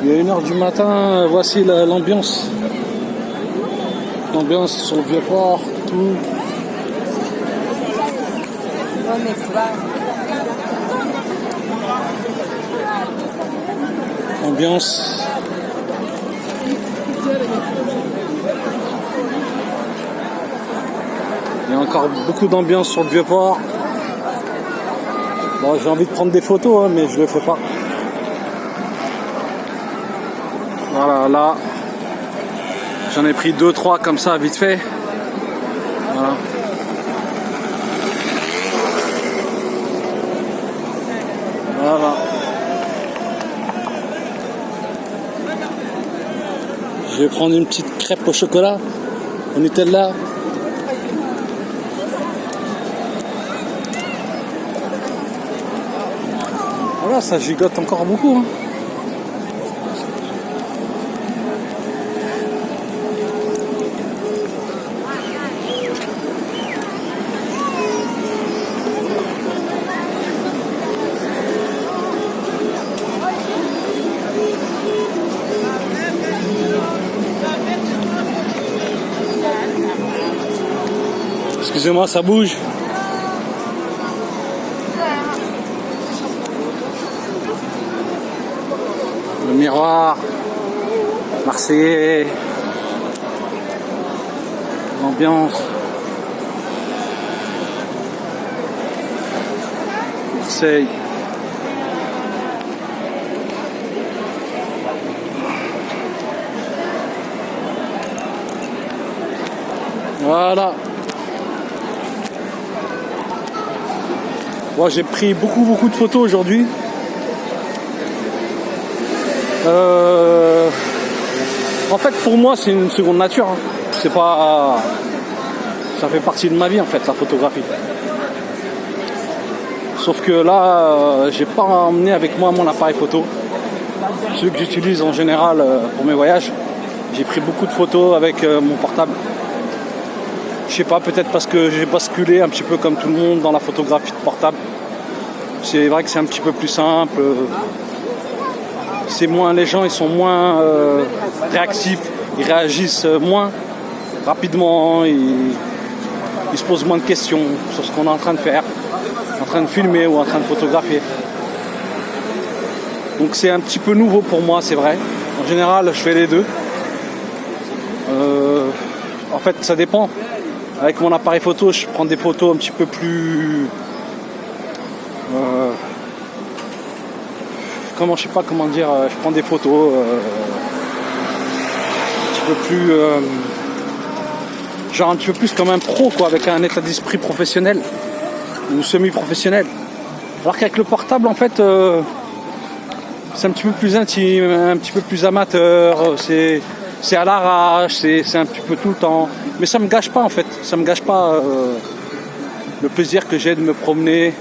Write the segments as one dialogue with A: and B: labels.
A: Il est 1h du matin, voici l'ambiance. L'ambiance sur le Vieux-Port, tout. Ambiance. Il y a encore beaucoup d'ambiance sur le Vieux-Port. Bon, j'ai envie de prendre des photos, hein, mais je le fais pas. Voilà, là, j'en ai pris 2-3 comme ça, vite fait. Voilà. Voilà. Je vais prendre une petite crêpe au chocolat, au Nutella. Voilà, ça gigote encore beaucoup. Hein. Excusez-moi, ça bouge. Le miroir, Marseillais, l'ambiance. Marseille. Voilà. Moi, j'ai pris beaucoup de photos aujourd'hui. En fait, pour moi, c'est une seconde nature. Hein. C'est pas, ça fait partie de ma vie en fait, la photographie. Sauf que là, j'ai pas emmené avec moi mon appareil photo. Celui que j'utilise en général pour mes voyages. J'ai pris beaucoup de photos avec mon portable. Je sais pas, peut-être parce que j'ai basculé un petit peu comme tout le monde dans la photographie de portable. C'est vrai que c'est un petit peu plus simple. C'est moins, les gens ils sont moins réactifs, ils réagissent moins rapidement, ils se posent moins de questions sur ce qu'on est en train de faire, en train de filmer ou en train de photographier. Donc c'est un petit peu nouveau pour moi, c'est vrai. En général, je fais les deux. En fait, ça dépend. Avec mon appareil photo, je prends des photos un petit peu plus... je sais pas comment dire, je prends des photos un petit peu plus... genre un petit peu plus comme un pro, quoi, avec un état d'esprit professionnel ou semi-professionnel. Alors qu'avec le portable, en fait, c'est un petit peu plus intime, un petit peu plus amateur, c'est à l'arrache, c'est un petit peu tout le temps. Mais ça me gâche pas en fait, ça me gâche pas le plaisir que j'ai de me promener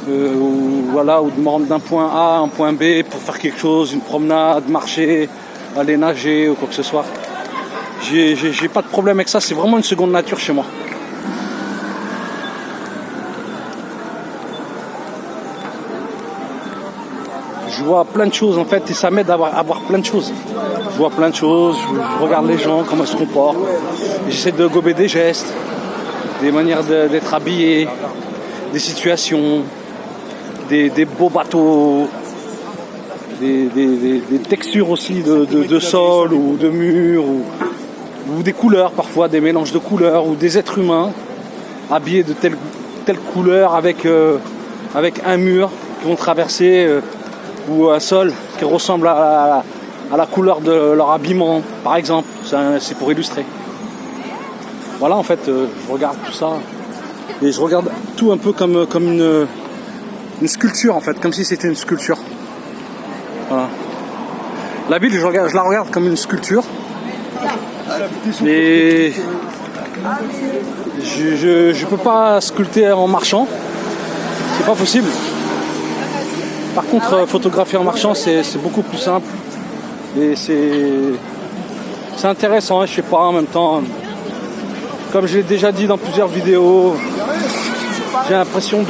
A: ou de me rendre d'un point A à un point B pour faire quelque chose, une promenade, marcher, aller nager ou quoi que ce soit. J'ai pas de problème avec ça, c'est vraiment une seconde nature chez moi. Je vois plein de choses en fait et ça m'aide à voir plein de choses. Je vois plein de choses, je regarde les gens, comment ils se comportent. J'essaie de gober des gestes, des manières d'être habillé, des situations, des beaux bateaux, des textures aussi de sol ou de mur ou des couleurs parfois, des mélanges de couleurs ou des êtres humains habillés de telle couleur avec un mur qui vont traverser ou un sol qui ressemble à la couleur de leur habillement, par exemple. C'est pour illustrer. Voilà, en fait, je regarde tout ça et je regarde tout un peu comme une sculpture, en fait, comme si c'était une sculpture. Voilà. La ville, je la regarde comme une sculpture. Et je peux pas sculpter en marchant. C'est pas possible. Par contre, photographier en marchant, c'est beaucoup plus simple. Et c'est intéressant, hein, je sais pas, en même temps. Comme je l'ai déjà dit dans plusieurs vidéos, j'ai l'impression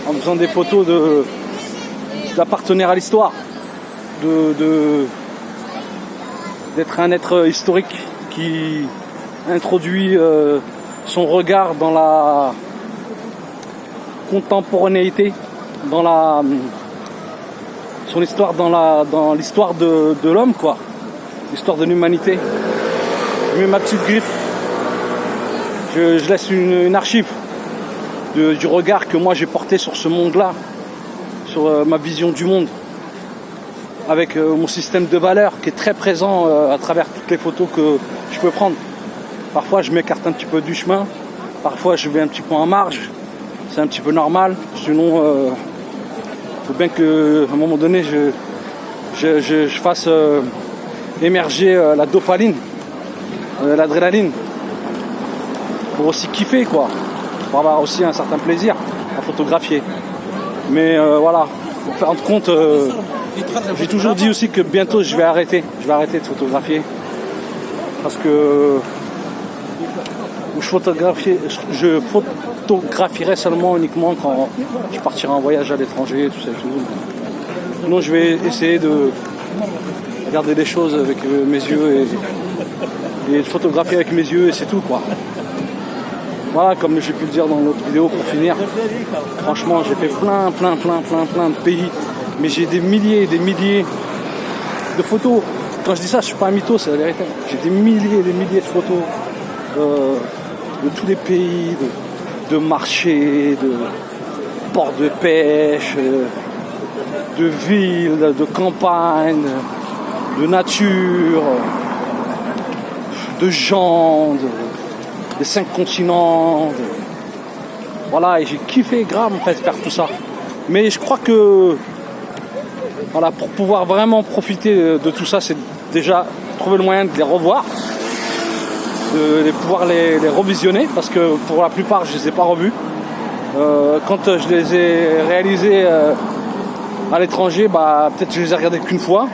A: en faisant des photos d'appartenir à l'histoire. d'être un être historique qui introduit son regard dans la contemporanéité, dans son histoire dans l'histoire de l'homme, quoi, l'histoire de l'humanité. Je mets ma petite griffe, je laisse une archive du regard que moi j'ai porté sur ce monde-là, sur ma vision du monde, avec mon système de valeurs qui est très présent à travers toutes les photos que je peux prendre. Parfois je m'écarte un petit peu du chemin, parfois je vais un petit peu en marge, c'est un petit peu normal, sinon il faut bien qu'à un moment donné je fasse émerger la dopamine, l'adrénaline, pour aussi kiffer, quoi, pour avoir aussi un certain plaisir à photographier. Mais voilà, pour faire de compte, j'ai toujours dit aussi que bientôt je vais arrêter de photographier, parce que je photographierai seulement uniquement quand je partirai en voyage à l'étranger, tout ça, tout. Sinon je vais essayer de regarder les choses avec mes yeux et de photographier avec mes yeux, et c'est tout, quoi. Voilà, comme j'ai pu le dire dans l'autre vidéo pour finir, franchement j'ai fait plein de pays, mais j'ai des milliers et des milliers de photos. Quand je dis ça, je suis pas un mytho, c'est la vérité. J'ai des milliers et des milliers de photos de tous les pays, de marchés, de ports de pêche, de villes, de campagnes, de nature, de gens, des 5 continents. Voilà, et j'ai kiffé grave en fait faire tout ça. Mais je crois que voilà, pour pouvoir vraiment profiter de tout ça, c'est déjà trouver le moyen de les revoir, de pouvoir les revisionner, parce que pour la plupart je ne les ai pas revus. Quand je les ai réalisés à l'étranger, peut-être je les ai regardés qu'une fois,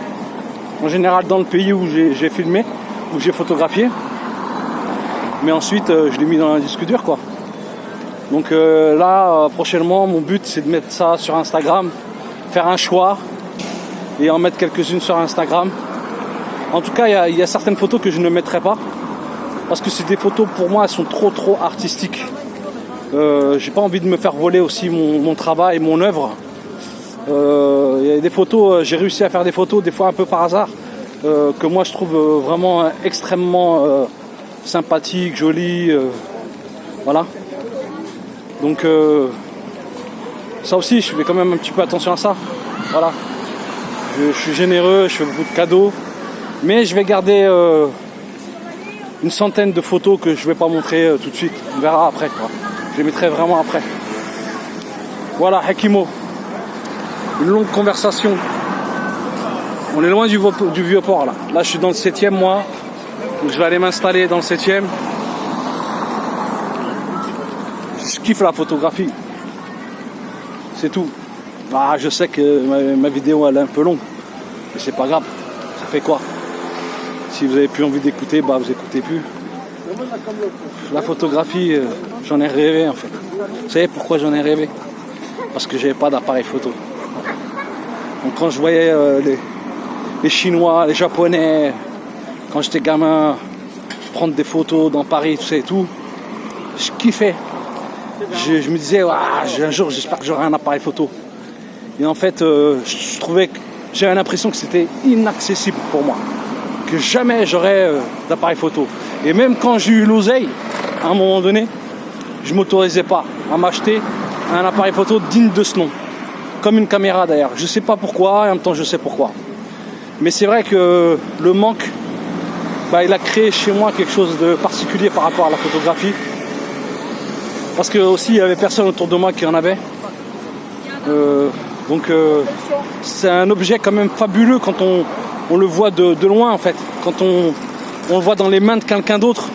A: en général dans le pays où j'ai filmé, où j'ai photographié, mais ensuite je l'ai mis dans un disque dur, quoi. Donc là prochainement mon but c'est de mettre ça sur Instagram, faire un choix et en mettre quelques-unes sur Instagram. En tout cas il y a certaines photos que je ne mettrai pas, parce que c'est des photos, pour moi elles sont trop artistiques. J'ai pas envie de me faire voler aussi mon travail, mon œuvre. Il y a des photos, j'ai réussi à faire des photos des fois un peu par hasard, que moi je trouve vraiment extrêmement sympathiques, jolies, voilà. Donc ça aussi je fais quand même un petit peu attention à ça, voilà. Je suis généreux, je fais beaucoup de cadeaux, mais je vais garder une centaine de photos que je vais pas montrer tout de suite, on verra après, quoi. Je les mettrai vraiment après. Voilà, Hakimo, une longue conversation. On est loin du vieux port là. Là je suis dans le 7e moi, donc je vais aller m'installer dans le 7e. Je kiffe la photographie, c'est tout. Je sais que ma vidéo elle est un peu longue, mais c'est pas grave, ça fait quoi? Si vous avez plus envie d'écouter, vous écoutez plus. La photographie, j'en ai rêvé en fait. Vous savez pourquoi j'en ai rêvé? Parce que j'avais pas d'appareil photo. Donc quand je voyais les Chinois, les Japonais, quand j'étais gamin, prendre des photos dans Paris, tout ça et tout, je kiffais. Je me disais, un jour j'espère que j'aurai un appareil photo. Et en fait, je trouvais que j'avais l'impression que c'était inaccessible pour moi, que jamais j'aurais d'appareil photo. Et même quand j'ai eu l'oseille, à un moment donné, je ne m'autorisais pas à m'acheter un appareil photo digne de ce nom. Comme une caméra d'ailleurs. Je ne sais pas pourquoi, et en même temps je sais pourquoi. Mais c'est vrai que le manque, il a créé chez moi quelque chose de particulier par rapport à la photographie. Parce que aussi il y avait personne autour de moi qui en avait. Donc c'est un objet quand même fabuleux quand on le voit de loin en fait. Quand on le voit dans les mains de quelqu'un d'autre,